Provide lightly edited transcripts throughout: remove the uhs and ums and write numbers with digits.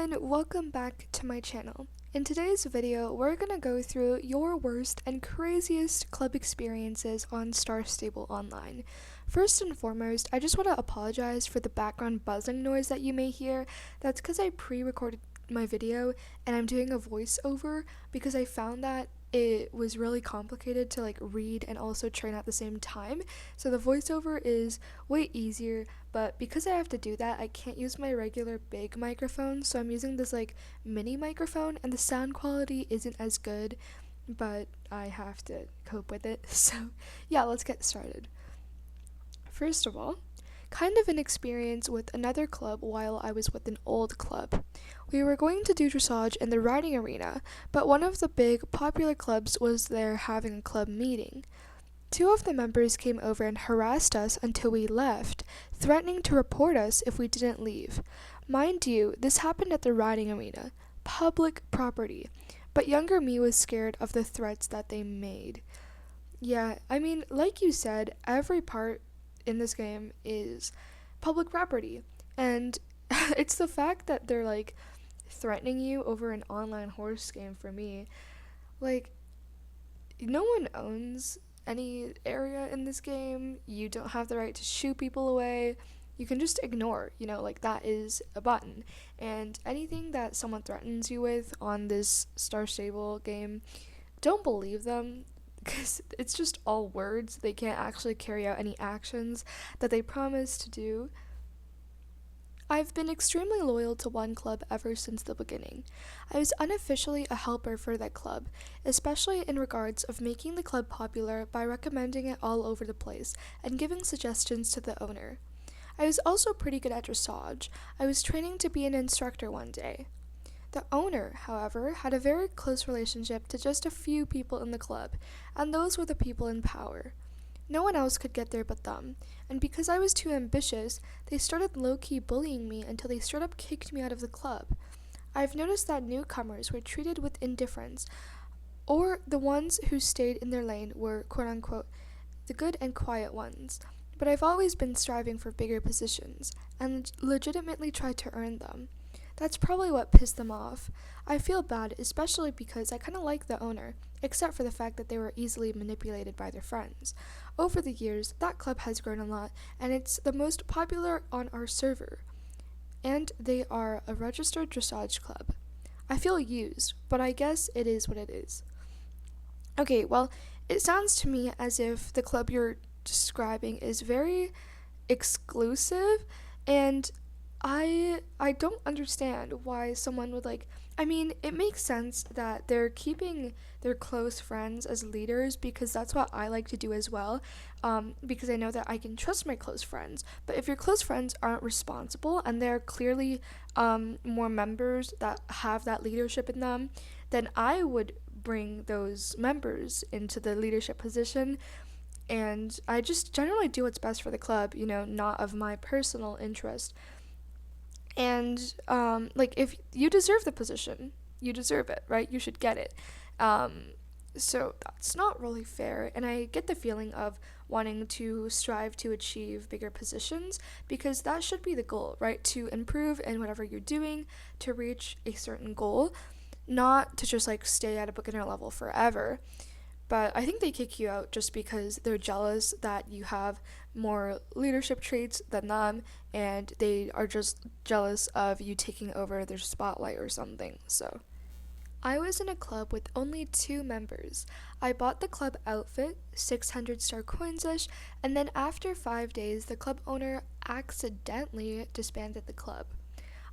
everyone, welcome back to my channel. In today's video, we're gonna go through your worst and craziest club experiences on Star Stable Online. First and foremost, I just want to apologize for the background buzzing noise that you may hear. That's because I pre-recorded my video and I'm doing a voiceover because I found that it was really complicated to read and also train at the same time. So the voiceover is way easier, but because I have to do that, I can't use my regular big microphone, so I'm using this mini microphone and the sound quality isn't as good, but I have to cope with it. So yeah, let's get started. First of all, kind of an experience with another club while I was with an old club. We were going to do dressage in the riding arena, but one of the big popular clubs was there having a club meeting. Two of the members came over and harassed us until we left, threatening to report us if we didn't leave. Mind you, this happened at the riding arena, public property, but younger me was scared of the threats that they made. Yeah, I mean, like you said, every part in this game is public property, and it's the fact that they're threatening you over an online horse game for me. No one owns any area in this game. You don't have the right to shoot people away. You can just ignore, that is a button. And anything that someone threatens you with on this Star Stable game, don't believe them, because it's just all words. They can't actually carry out any actions that they promise to do. I've been extremely loyal to one club ever since the beginning. I was unofficially a helper for that club, especially in regards of making the club popular by recommending it all over the place and giving suggestions to the owner. I was also pretty good at dressage. I was training to be an instructor one day. The owner, however, had a very close relationship to just a few people in the club, and those were the people in power. No one else could get there but them, and because I was too ambitious, they started low-key bullying me until they straight up kicked me out of the club. I've noticed that newcomers were treated with indifference, or the ones who stayed in their lane were, quote-unquote, the good and quiet ones, but I've always been striving for bigger positions, and legitimately tried to earn them. That's probably what pissed them off. I feel bad, especially because I kind of like the owner, except for the fact that they were easily manipulated by their friends. Over the years, that club has grown a lot, and it's the most popular on our server. And they are a registered dressage club. I feel used, but I guess it is what it is. Okay, well, it sounds to me as if the club you're describing is very exclusive, and I don't understand why someone would it makes sense that they're keeping their close friends as leaders, because that's what I like to do as well, because I know that I can trust my close friends. But if your close friends aren't responsible and they're clearly more members that have that leadership in them, then I would bring those members into the leadership position. And I just generally do what's best for the club, not of my personal interest. And if you deserve the position, you deserve it, right? You should get it. So that's not really fair, and I get the feeling of wanting to strive to achieve bigger positions, because that should be the goal, right? To improve in whatever you're doing, to reach a certain goal, not to just stay at a beginner level forever. But I think they kick you out just because they're jealous that you have more leadership traits than them, and they are just jealous of you taking over their spotlight or something. So I was in a club with only 2 members. I bought the club outfit, 600 star coins-ish, and then after 5 days, the club owner accidentally disbanded the club.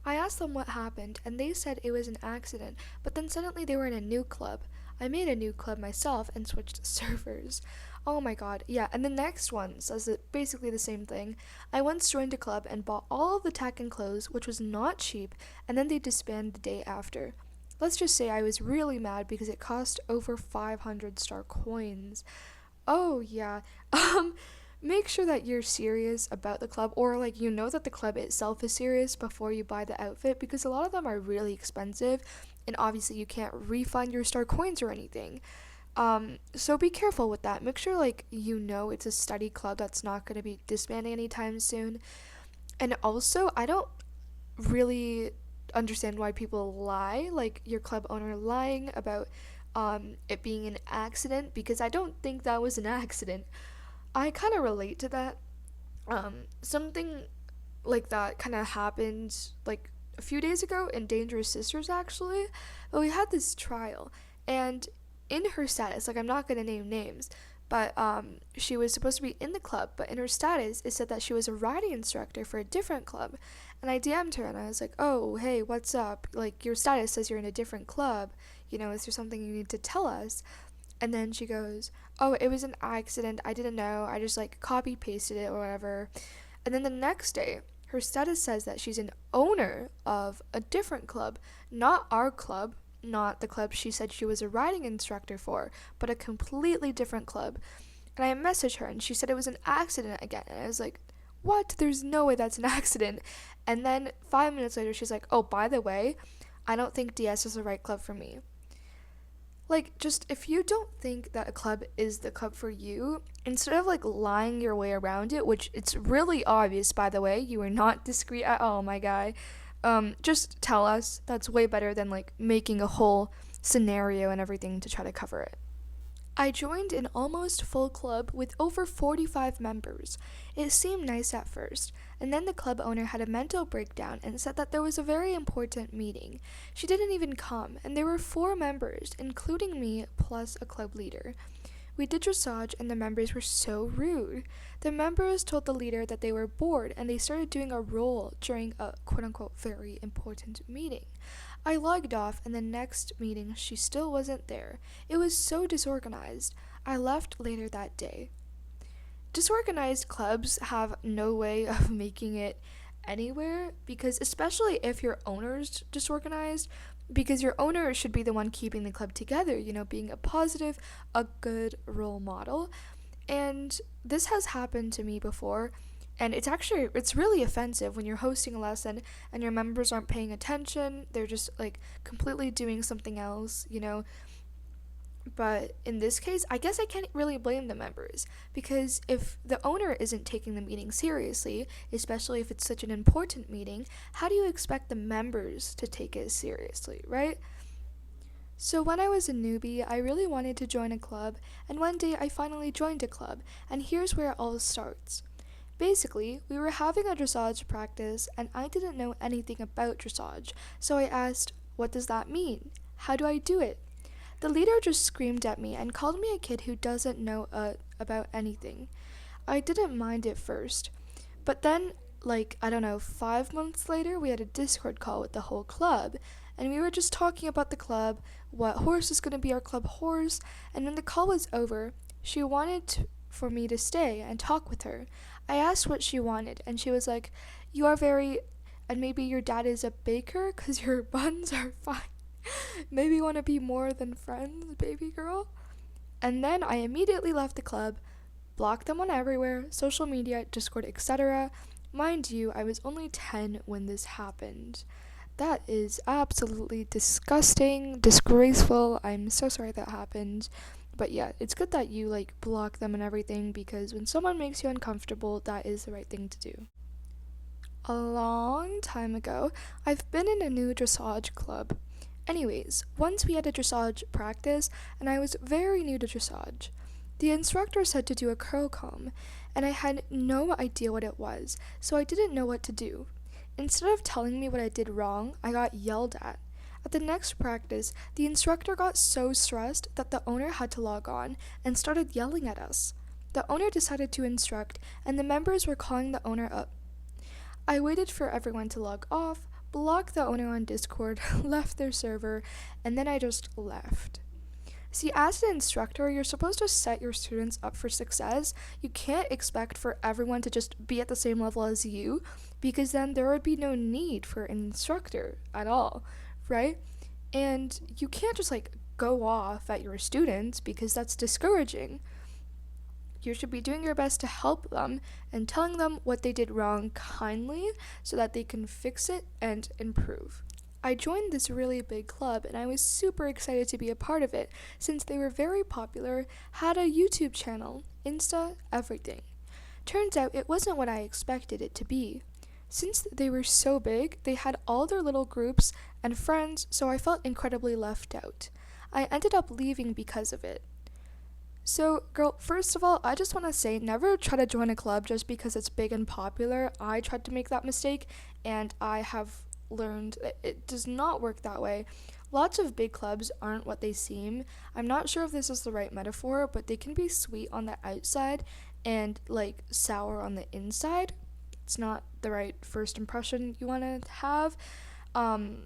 I asked them what happened, and they said it was an accident, but then suddenly they were in a new club. I made a new club myself and switched servers. Oh my god, yeah, and the next one says basically the same thing. I once joined a club and bought all of the tech and clothes, which was not cheap, and then they disbanded the day after. Let's just say I was really mad because it cost over 500 star coins. Oh yeah, make sure that you're serious about the club, or that the club itself is serious before you buy the outfit, because a lot of them are really expensive, and obviously you can't refund your star coins or anything. So be careful with that. Make sure it's a steady club that's not going to be disbanding anytime soon. And also, I don't really understand why people lie, like your club owner lying about it being an accident, because I don't think that was an accident. I kind of relate to that. Something like that kind of happened like a few days ago in Dangerous Sisters, actually. But we had this trial, and in her status, like I'm not gonna name names, but she was supposed to be in the club, but in her status it said that she was a riding instructor for a different club. And I DM'd her and I was like, oh hey, what's up, like your status says you're in a different club, you know, is there something you need to tell us? And then she goes, oh, it was an accident, I didn't know, I just like copy pasted it or whatever. And then the next day her status says that she's an owner of a different club, not our club, not the club she said she was a riding instructor for, but a completely different club. And I messaged her and she said it was an accident again. And I was like, what? There's no way that's an accident. And then 5 minutes later, she's like, oh, by the way, I don't think DS is the right club for me. Like, just if you don't think that a club is the club for you, instead of like lying your way around it, which it's really obvious, by the way, you are not discreet at all, my guy, just tell us. That's way better than like making a whole scenario and everything to try to cover it. I joined an almost full club with over 45 members. It seemed nice at first, and then the club owner had a mental breakdown and said that there was a very important meeting. She didn't even come, and there were 4 members, including me, plus a club leader. We did dressage and the members were so rude. The members told the leader that they were bored and they started doing a role during a quote-unquote very important meeting. I logged off and the next meeting she still wasn't there. It was so disorganized. I left later that day. Disorganized clubs have no way of making it anywhere, because especially if your owner's disorganized, because your owner should be the one keeping the club together, you know, being a positive, a good role model. And this has happened to me before, and it's really offensive when you're hosting a lesson and your members aren't paying attention. They're just like completely doing something else, you know. But in this case, I guess I can't really blame the members, because if the owner isn't taking the meeting seriously, especially if it's such an important meeting, how do you expect the members to take it seriously, right? So when I was a newbie, I really wanted to join a club, and one day I finally joined a club, and here's where it all starts. Basically, we were having a dressage practice, and I didn't know anything about dressage, so I asked, what does that mean? How do I do it? The leader just screamed at me and called me a kid who doesn't know about anything. I didn't mind at first, but then, 5 months later, we had a Discord call with the whole club, and we were just talking about the club, what horse is going to be our club horse, and when the call was over, she wanted for me to stay and talk with her. I asked what she wanted, and she was like, you are very, and maybe your dad is a baker, 'cause your buns are fine. Maybe you want to be more than friends, baby girl? And then I immediately left the club, blocked them on everywhere, social media, Discord, etc. Mind you, I was only 10 when this happened. That is absolutely disgusting, disgraceful. I'm so sorry that happened. But yeah, it's good that you block them and everything, because when someone makes you uncomfortable, that is the right thing to do. A long time ago, I've been in a new dressage club. Anyways, once we had a dressage practice, and I was very new to dressage. The instructor said to do a curl comb, and I had no idea what it was, so I didn't know what to do. Instead of telling me what I did wrong, I got yelled at. At the next practice, the instructor got so stressed that the owner had to log on and started yelling at us. The owner decided to instruct, and the members were calling the owner up. I waited for everyone to log off, blocked the owner on Discord, left their server, and then I just left. See, as an instructor, you're supposed to set your students up for success. You can't expect for everyone to just be at the same level as you, because then there would be no need for an instructor at all, right? And you can't just go off at your students, because that's discouraging. You should be doing your best to help them and telling them what they did wrong kindly so that they can fix it and improve. I joined this really big club and I was super excited to be a part of it, since they were very popular, had a YouTube channel, Insta, everything. Turns out it wasn't what I expected it to be. Since they were so big, they had all their little groups and friends, so I felt incredibly left out. I ended up leaving because of it. So, girl, first of all, I just want to say never try to join a club just because it's big and popular. I tried to make that mistake, and I have learned that it does not work that way. Lots of big clubs aren't what they seem. I'm not sure if this is the right metaphor, but they can be sweet on the outside and like sour on the inside. It's not the right first impression you want to have. Um,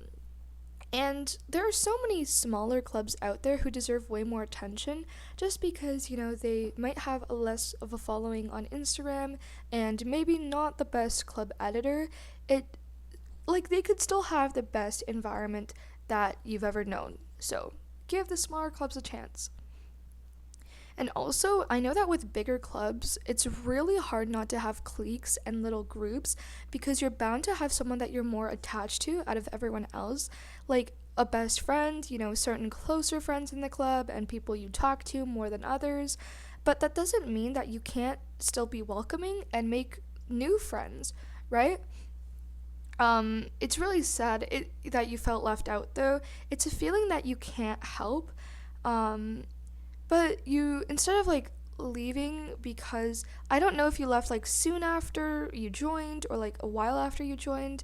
and there are so many smaller clubs out there who deserve way more attention just because, they might have a less of a following on Instagram and maybe not the best club editor. They could still have the best environment that you've ever known. So, give the smaller clubs a chance. And also, I know that with bigger clubs, it's really hard not to have cliques and little groups because you're bound to have someone that you're more attached to out of everyone else, like a best friend, certain closer friends in the club and people you talk to more than others. But that doesn't mean that you can't still be welcoming and make new friends, right? It's really sad that you felt left out, though. It's a feeling that you can't help. But you, instead of leaving, because I don't know if you left soon after you joined or a while after you joined,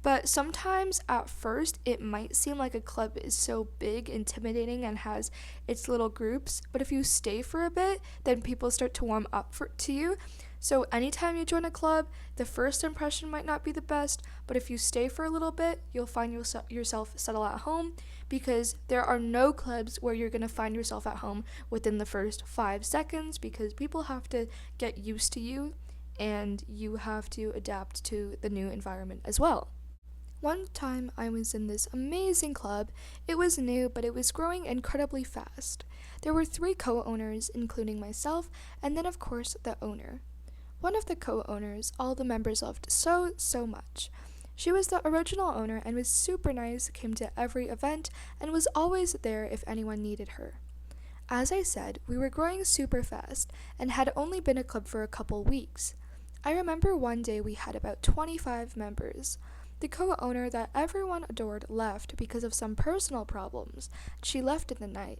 but sometimes at first it might seem like a club is so big, intimidating, and has its little groups. But if you stay for a bit, then people start to warm up to you. So anytime you join a club, the first impression might not be the best, but if you stay for a little bit, you'll find yourself settle at home, because there are no clubs where you're going to find yourself at home within the first 5 seconds, because people have to get used to you and you have to adapt to the new environment as well. One time I was in this amazing club. It was new, but it was growing incredibly fast. There were 3 co-owners, including myself, and then of course the owner. One of the co-owners all the members loved so much. She was the original owner and was super nice, came to every event, and was always there if anyone needed her. As I said, we were growing super fast and had only been a club for a couple weeks. I remember one day we had about 25 members. The co-owner that everyone adored left because of some personal problems. She left in the night.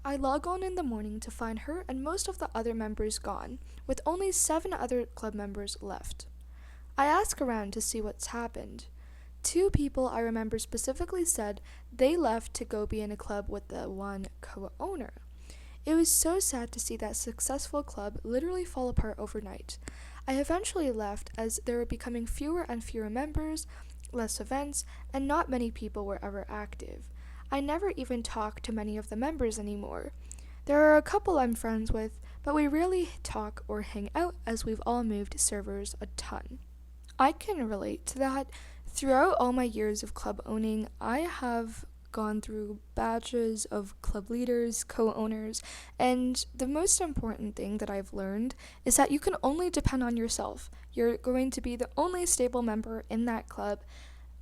I log on in the morning to find her and most of the other members gone, with only 7 other club members left. I ask around to see what's happened. 2 people I remember specifically said they left to go be in a club with the one co-owner. It was so sad to see that successful club literally fall apart overnight. I eventually left as there were becoming fewer and fewer members, less events, and not many people were ever active. I never even talk to many of the members anymore. There are a couple I'm friends with, but we rarely talk or hang out as we've all moved servers a ton. I can relate to that. Throughout all my years of club owning, I have gone through batches of club leaders, co-owners, and the most important thing that I've learned is that you can only depend on yourself. You're going to be the only stable member in that club.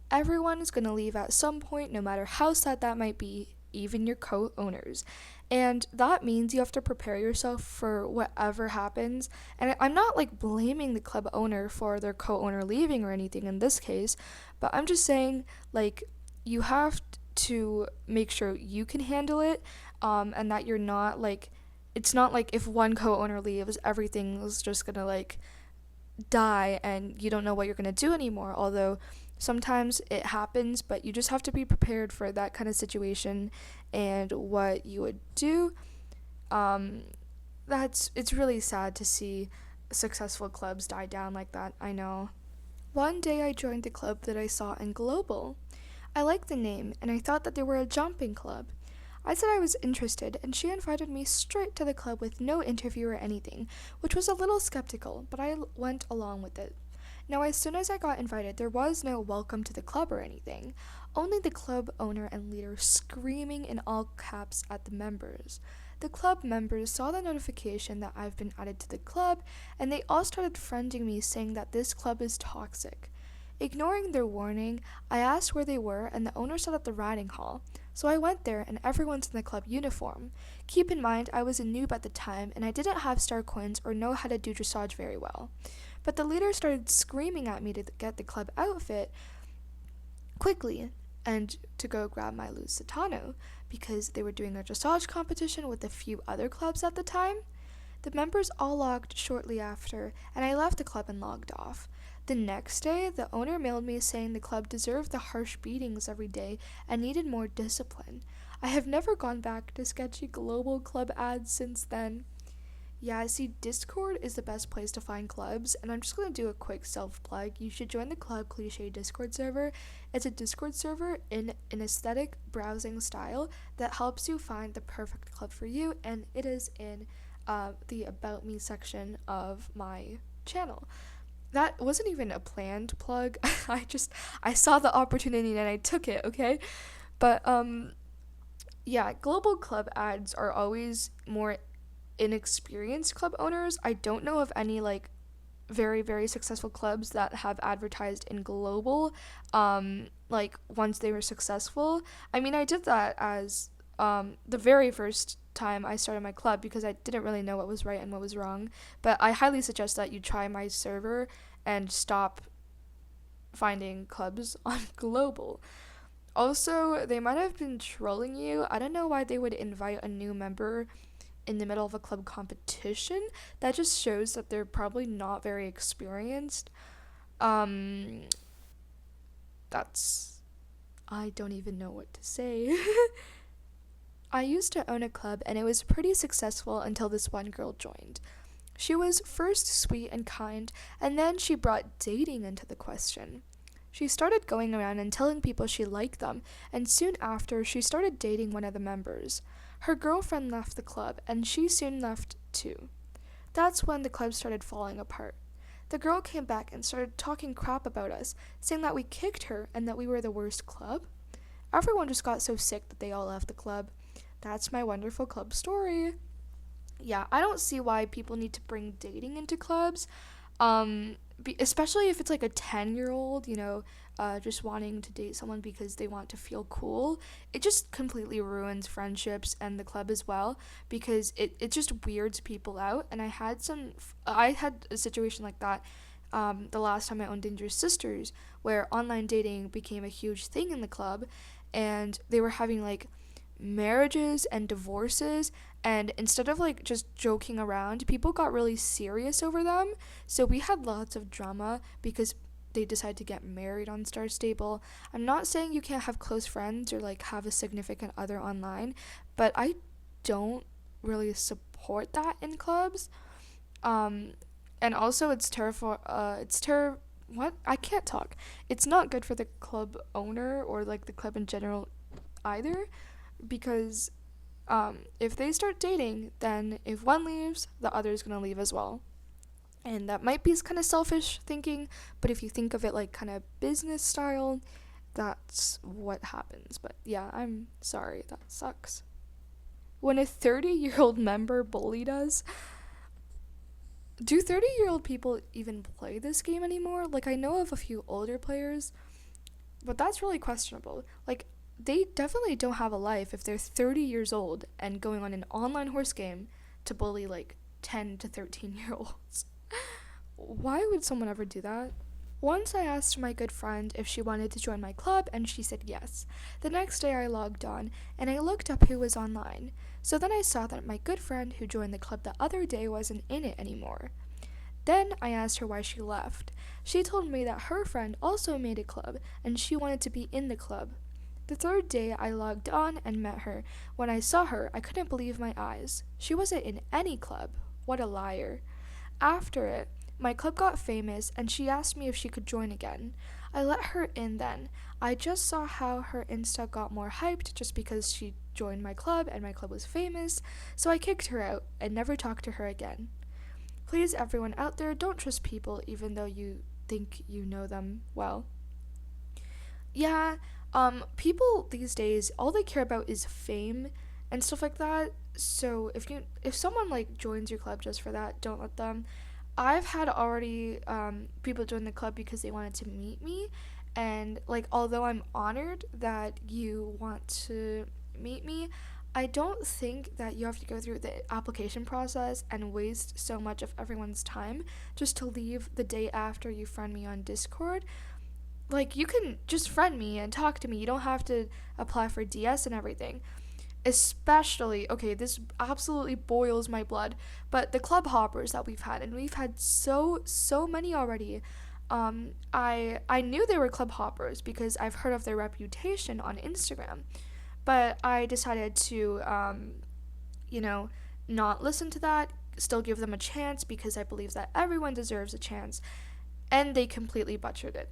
Everyone is going to leave at some point, no matter how sad that might be, even your co-owners. And that means you have to prepare yourself for whatever happens. And I'm not blaming the club owner for their co-owner leaving or anything in this case, but I'm just saying you have to make sure you can handle it, and that you're not it's not if one co-owner leaves, everything is just gonna die and you don't know what you're gonna do anymore. Although sometimes it happens, but you just have to be prepared for that kind of situation and what you would do. It's really sad to see successful clubs die down like that, I know. One day I joined the club that I saw in Global. I liked the name, and I thought that they were a jumping club. I said I was interested, and she invited me straight to the club with no interview or anything, which was a little skeptical, but I went along with it. Now, as soon as I got invited, there was no welcome to the club or anything, only the club owner and leader screaming in all caps at the members. The club members saw the notification that I've been added to the club, and they all started friending me, saying that this club is toxic. Ignoring their warning, I asked where they were, and the owner said at the riding hall. So I went there, and everyone's in the club uniform. Keep in mind, I was a noob at the time, and I didn't have star coins or know how to do dressage very well. But the leader started screaming at me to get the club outfit quickly and to go grab my Lusitano because they were doing a dressage competition with a few other clubs at the time. The members all logged shortly after, and I left the club and logged off. The next day, the owner mailed me saying the club deserved the harsh beatings every day and needed more discipline. I have never gone back to sketchy global club ads since then. Yeah, see, Discord is the best place to find clubs, and I'm just going to do a quick self-plug. You should join the Club Cliche Discord server. It's a Discord server in an aesthetic browsing style that helps you find the perfect club for you, and it is in the About Me section of my channel. That wasn't even a planned plug. I saw the opportunity and I took it, okay? But, yeah, global club ads are always more inexperienced club owners. I don't know of any like very very successful clubs that have advertised in global like once they were successful. I mean, I did that as the very first time I started my club because I didn't really know what was right and what was wrong, but I highly suggest that you try my server and stop finding clubs on global. Also, they might have been trolling you. I don't know why they would invite a new member in the middle of a club competition. That just shows that they're probably not very experienced. That's I don't even know what to say. I used to own a club and it was pretty successful until this one girl joined. She was first sweet and kind, and then she brought dating into the question. She started going around and telling people she liked them, and soon after she started dating one of the members. Her girlfriend left the club, and she soon left too. That's when the club started falling apart. The girl came back and started talking crap about us, saying that we kicked her and that we were the worst club. Everyone just got so sick that they all left the club. That's my wonderful club story. Yeah, I don't see why people need to bring dating into clubs. Especially if it's like a 10-year-old, just wanting to date someone because they want to feel cool. It just completely ruins friendships and the club as well, because it just weirds people out. And I had a situation like that the last time I owned Dangerous Sisters, where online dating became a huge thing in the club, and they were having like marriages and divorces, and instead of like just joking around, people got really serious over them. So we had lots of drama because they decided to get married on Star Stable. I'm not saying you can't have close friends or like have a significant other online, but I don't really support that in clubs. And also it's what? I can't talk. It's not good for the club owner or like the club in general either, because if they start dating, then if one leaves, the other is going to leave as well. And that might be kind of selfish thinking, but if you think of it like kind of business style, that's what happens. But yeah, I'm sorry, that sucks. When a 30-year-old member bullied us, do 30-year-old people even play this game anymore? Like, I know of a few older players, but that's really questionable. Like, they definitely don't have a life if they're 30 years old and going on an online horse game to bully like 10 to 13-year-olds. Why would someone ever do that? Once I asked my good friend if she wanted to join my club, and she said yes. The next day I logged on and I looked up who was online. So then I saw that my good friend who joined the club the other day wasn't in it anymore. Then I asked her why she left. She told me that her friend also made a club and she wanted to be in the club. The third day I logged on and met her. When I saw her, I couldn't believe my eyes. She wasn't in any club. What a liar. After it, my club got famous and she asked me if she could join again. I let her in then. I just saw how her Insta got more hyped just because she joined my club and my club was famous, so I kicked her out and never talked to her again. Please, everyone out there, don't trust people even though you think you know them well. Yeah, people these days, all they care about is fame and stuff like that. So if someone like joins your club just for that, don't let them. I've had already people join the club because they wanted to meet me, and like although I'm honored that you want to meet me, I don't think that you have to go through the application process and waste so much of everyone's time just to leave the day after you friend me on Discord. Like, you can just friend me and talk to me. You don't have to apply for DS and everything. Especially, okay, this absolutely boils my blood, but the club hoppers that we've had, and we've had so many already. I knew they were club hoppers because I've heard of their reputation on Instagram, but I decided to, not listen to that, still give them a chance because I believe that everyone deserves a chance, and they completely butchered it.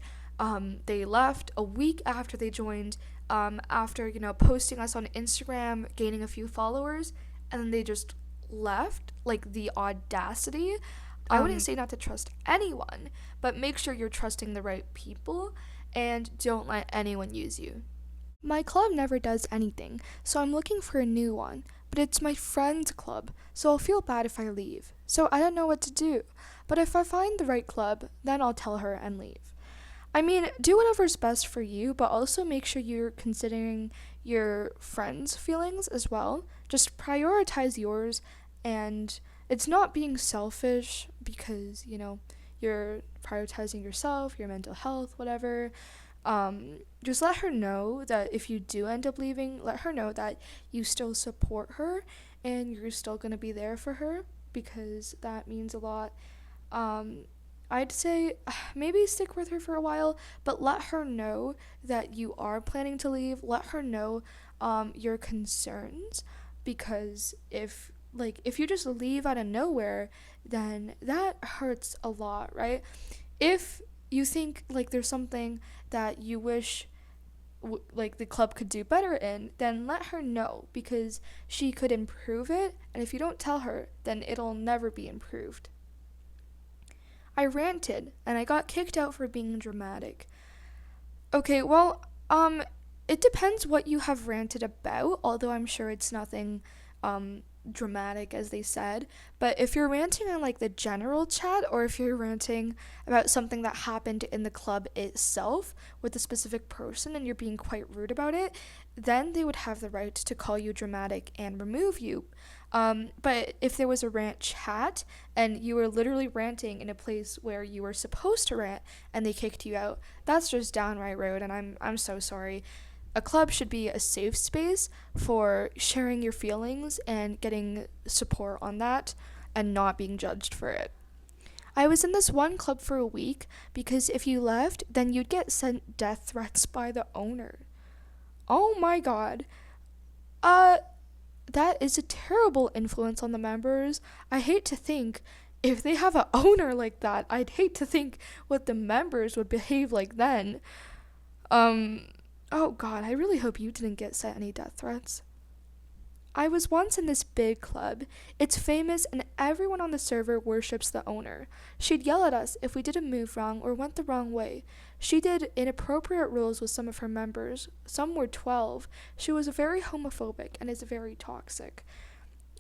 They left a week after they joined, after, posting us on Instagram, gaining a few followers, and then they just left. Like, the audacity. I wouldn't say not to trust anyone, but make sure you're trusting the right people and don't let anyone use you. My club never does anything, so I'm looking for a new one, but it's my friend's club, so I'll feel bad if I leave. So I don't know what to do, but if I find the right club, then I'll tell her and leave. I mean, do whatever's best for you, but also make sure you're considering your friends' feelings as well. Just prioritize yours, and it's not being selfish because, you're prioritizing yourself, your mental health, whatever. Just let her know that if you do end up leaving, let her know that you still support her and you're still going to be there for her, because that means a lot. I'd say maybe stick with her for a while, but let her know that you are planning to leave. Let her know your concerns, because if you just leave out of nowhere, then that hurts a lot, right? If you think there's something that you wish the club could do better in, then let her know, because she could improve it, and if you don't tell her, then it'll never be improved. I ranted, and I got kicked out for being dramatic. Okay, well, it depends what you have ranted about, although I'm sure it's nothing, dramatic, as they said. But if you're ranting on the general chat, or if you're ranting about something that happened in the club itself with a specific person and you're being quite rude about it, then they would have the right to call you dramatic and remove you. But if there was a rant chat and you were literally ranting in a place where you were supposed to rant and they kicked you out, that's just downright rude, and I'm so sorry. A club should be a safe space for sharing your feelings and getting support on that and not being judged for it. I was in this one club for a week because if you left, then you'd get sent death threats by the owner. Oh my god. That is a terrible influence on the members. I hate to think, if they have an owner like that, I'd hate to think what the members would behave like then. Oh god, I really hope you didn't get sent any death threats. I was once in this big club. It's famous and everyone on the server worships the owner. She'd yell at us if we did a move wrong or went the wrong way. She did inappropriate rules with some of her members. Some were 12. She was very homophobic and is very toxic.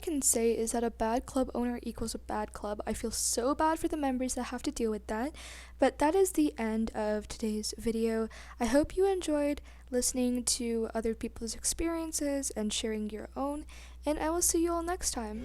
Can say is that a bad club owner equals a bad club. I feel so bad for the members that have to deal with that, but that is the end of today's video. I hope you enjoyed listening to other people's experiences and sharing your own, and I will see you all next time.